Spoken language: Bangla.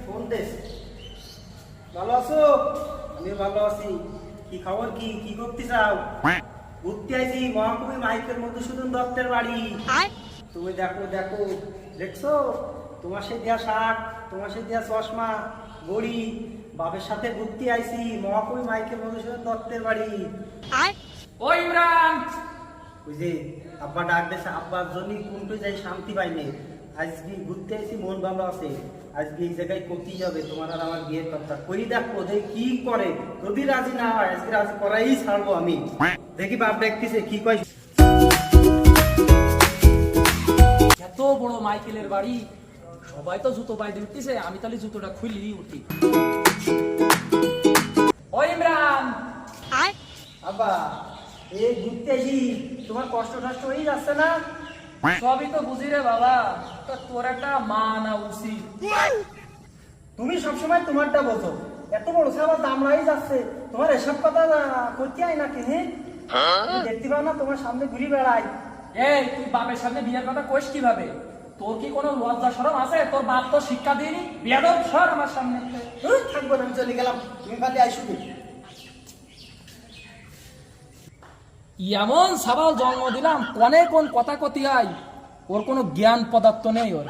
ফোন দেশ ভালো আছো? আমি ভালো আছি। কি খবর? কি কি করতে চাও? ঘুরতে আইছি মহাকবি মাইকেল মধুসূদন দত্তের বাড়ি। তুমি দেখো দেখো, দেখছো? তোমার সে দেয়া শার্ট, তোমার সে দেয়া চশমা, গড়ি, বাপের সাথে ঘুরতে আইছি মহাকবি মাইকেল মধুসূদন দত্তের বাড়ি। ও ইমরান, বুঝলি আব্বা ডাক দিয়েছে, আব্বার জন্য কোনটু যাই শান্তি পাইনি। আজকে ঘুরতে আইছি, মন ভালো আছে। আজকে এই জায়গায় করতেই যাবে তোমার আর আমার বিয়ের কথা। কই দেখো দেখি কি করে, যদি রাজি না হয় আজকে রাজি করাই ছাড়বো আমি। দেখি বাপ দেখতেছে কি কয়। এত বড় মাইকেলের বাড়ি, সবাই তো জুতো পায়ে উঠতেছে, আমি তাহলে জুতোটা খুলি উঠি। ও ইমরান, আব্বা এই ঘুরতে আইছি, তোমার কষ্ট টষ্ট হয়ে যাচ্ছে না? সবই তো বুঝি রে বাবা, তা তোর একটা মা না উচিত। তুমি সবসময় তোমারটা বোঝো, এত বড় সাবা দামড়াই যাচ্ছে, তোমার এসব কথা করতে হয় নাকি? হ্যাঁ দেখতে পাও না তোমার সামনে ঘুরি বেড়াই। এই তুই বাপের সামনে বিয়ের কথা কইস কিভাবে? তোর কি কোনো লজ্জা শরম আছে? তোর বাপ তো শিক্ষা দিইনি, বেয়াদব সর আমার সামনে। থাকবো না, আমি চলে গেলাম, তুমি খালি আইসুবি। এমন সাবাল জন্ম দিলাম, কোন কথা কতি হয়, ওর কোনো জ্ঞান পদার্থ নেই ওর।